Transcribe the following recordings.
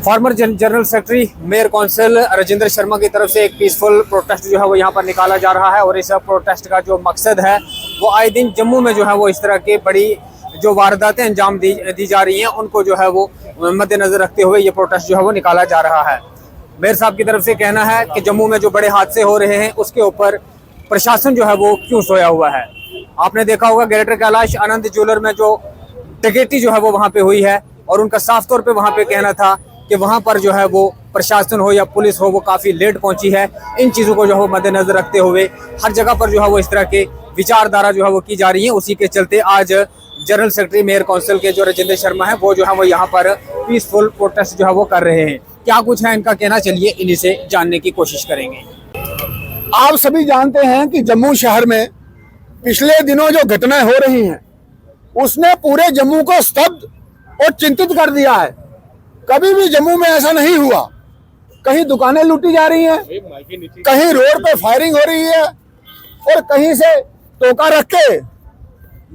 Former general secretary mayor council Rajendra Sharma की तरफ से एक पीसफुल प्रोटेस्ट जो है वो यहाँ पर निकाला जा रहा है और इस प्रोटेस्ट का जो मकसद है वो आए दिन जम्मू में जो है वो इस तरह की बड़ी जो वारदातें अंजाम दी जा रही हैं उनको जो है वो मद्देनजर रखते हुए ये प्रोटेस्ट जो है वो निकाला जा रहा है। मेयर साहब की तरफ से कहना है कि जम्मू में जो बड़े हादसे हो रहे हैं उसके ऊपर प्रशासन जो है वो क्यों सोया हुआ है। आपने देखा होगा ग्रेटर कैलाश आनंद ज्वेलर में जो डकैती जो है वो वहाँ पे हुई है और उनका साफ तौर पे वहाँ पे कहना था कि वहाँ पर जो है वो प्रशासन हो या पुलिस हो वो काफ़ी लेट पहुंची है। इन चीज़ों को जो है वो मद्देनजर रखते हुए हर जगह पर जो है वो इस तरह के विचारधारा जो है वो की जा रही है। उसी के चलते आज जनरल सेक्रेटरी मेयर काउंसिल के जो राजेंद्र शर्मा है वो जो है वो यहाँ पर पीसफुल प्रोटेस्ट जो है वो कर रहे हैं। क्या कुछ है इनका कहना, चलिए इन्हीं से जानने की कोशिश करेंगे। आप सभी जानते हैं कि जम्मू शहर में पिछले दिनों जो घटनाएं हो रही हैं उसने पूरे जम्मू को स्तब्ध और चिंतित कर दिया है। कभी भी जम्मू में ऐसा नहीं हुआ। कहीं दुकानें लूटी जा रही हैं, कहीं रोड पे फायरिंग हो रही है और कहीं से टोका रख के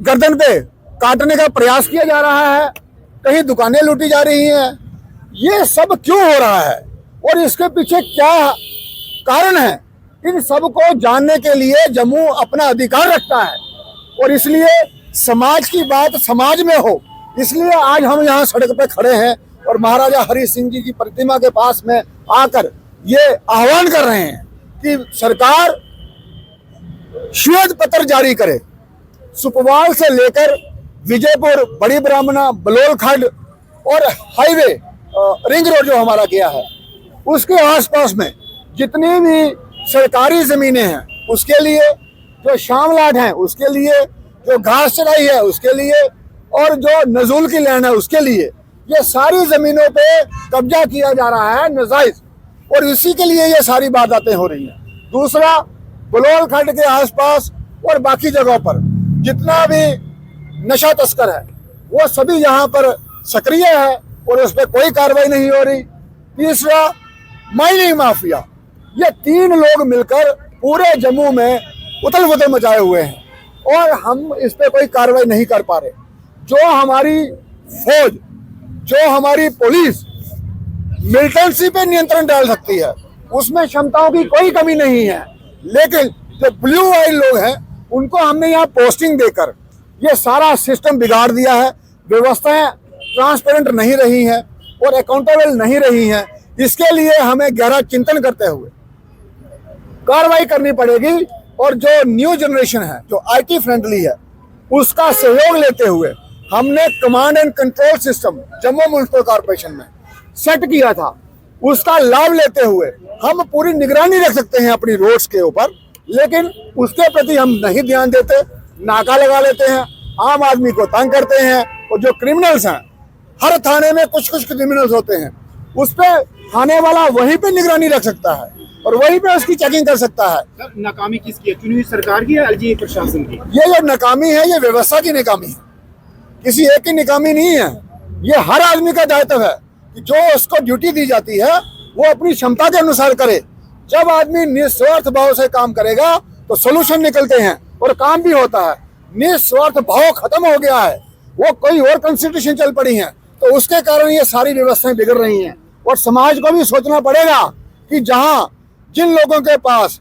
गर्दन पे काटने का प्रयास किया जा रहा है, कहीं दुकानें लूटी जा रही हैं। ये सब क्यों हो रहा है और इसके पीछे क्या कारण है, इन सब को जानने के लिए जम्मू अपना अधिकार रखता है और इसलिए समाज की बात समाज में हो, इसलिए आज हम यहाँ सड़क पे खड़े हैं और महाराजा हरि सिंह जी की प्रतिमा के पास में आकर ये आह्वान कर रहे हैं कि सरकार श्वेत पत्र जारी करे। सुपवाल से लेकर विजयपुर, बड़ी ब्राह्मणा, बलोल खंड और हाईवे रिंग रोड जो हमारा किया है उसके आसपास में जितनी भी सरकारी जमीनें हैं उसके लिए, जो शामलाट हैं उसके लिए, जो घास चराई है उसके लिए और जो नजूल की लैंड है उसके लिए, ये सारी जमीनों पे कब्जा किया जा रहा है नाजायज और इसी के लिए ये सारी वारदातें हो रही हैं। दूसरा, बलोल खंड के आसपास और बाकी जगहों पर जितना भी नशा तस्कर है वो सभी यहाँ पर सक्रिय है और उस पर कोई कार्रवाई नहीं हो रही। तीसरा, माइनिंग माफिया, ये 3 लोग मिलकर पूरे जम्मू में उथल पुथल मचाए हुए हैं और हम इस पे कोई कार्रवाई नहीं कर पा रहे। जो हमारी फौज, जो हमारी पुलिस मिलिटेंसी पे नियंत्रण डाल सकती है उसमें क्षमताओं की कोई कमी नहीं है, लेकिन जो ब्लू आइल लोग हैं उनको हमने यहाँ पोस्टिंग देकर ये सारा सिस्टम बिगाड़ दिया है। व्यवस्थाएं ट्रांसपेरेंट नहीं रही हैं और अकाउंटेबल नहीं रही हैं। इसके लिए हमें गहरा चिंतन करते हुए कार्रवाई करनी पड़ेगी और जो न्यू जनरेशन है, जो IT फ्रेंडली है, उसका सहयोग लेते हुए हमने command and control system Jammu municipal corporation में सेट किया था। उसका लाभ लेते हुए हम पूरी निगरानी रख सकते हैं अपनी रोड्स के ऊपर, लेकिन उसके प्रति हम नहीं ध्यान देते, नाका लगा लेते हैं, आम आदमी को तंग करते हैं और जो क्रिमिनल्स हैं, हर थाने में कुछ क्रिमिनल्स होते हैं, उस पर थाने वाला वहीं पे निगरानी रख सकता है और वहीं पे उसकी चेकिंग कर सकता है। नाकामी किसकी है, चुनी हुई सरकार की या एलजी प्रशासन की? ये जो नाकामी है ये व्यवस्था की नाकामी है, किसी एक की नाकामी नहीं है। ये हर आदमी का दायित्व है कि जो उसको ड्यूटी दी जाती है वो अपनी क्षमता के अनुसार करे। जब आदमी निस्वार्थ भाव से काम करेगा तो सोल्यूशन निकलते हैं और काम भी होता है। निस्वार्थ भाव खत्म हो गया है, वो कोई और कंस्टिट्यूशन चल पड़ी है, तो उसके कारण ये सारी व्यवस्थाएं बिगड़ रही हैं। और समाज को भी सोचना पड़ेगा कि जहां जिन लोगों के पास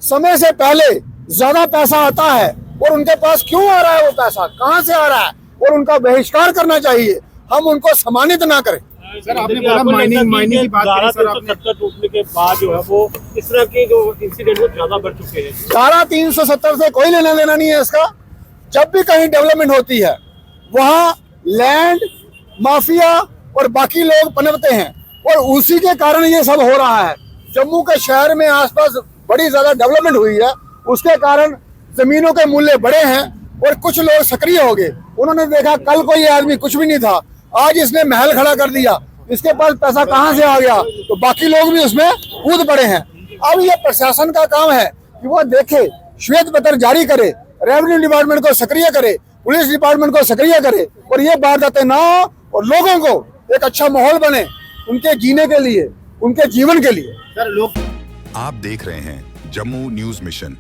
समय से पहले ज्यादा पैसा आता है और उनके पास क्यों आ रहा है, वो पैसा कहां से आ रहा है और उनका बहिष्कार करना चाहिए, हम उनको सम्मानित ना करें। सर आपने बोला माइनिंग की बात करी सर, आपने टूटने के बाद जो है वो इस तरह के जो इंसिडेंट वो ज्यादा बढ़ चुके हैं। धारा 370 से कोई लेना देना नहीं है इसका। जब भी कहीं डेवलपमेंट होती है वहाँ लैंड माफिया और बाकी लोग पनपते हैं और उसी के कारण ये सब हो रहा है। जम्मू के शहर में आसपास बड़ी ज्यादा डेवलपमेंट हुई है, उसके कारण जमीनों के मूल्य बढ़े हैं और कुछ लोग सक्रिय हो गए। उन्होंने देखा कल को ये आदमी कुछ भी नहीं था, आज इसने महल खड़ा कर दिया, इसके पास पैसा कहाँ से आ गया, तो बाकी लोग भी उसमें कूद पड़े हैं। अब ये प्रशासन का काम है कि वो देखे, श्वेत पत्र जारी करे, रेवेन्यू डिपार्टमेंट को सक्रिय करे, पुलिस डिपार्टमेंट को सक्रिय करे और ये वारदातें ना हो और लोगों को एक अच्छा माहौल बने उनके जीने के लिए, उनके जीवन के लिए। सर लोग आप देख रहे हैं जम्मू न्यूज मिशन।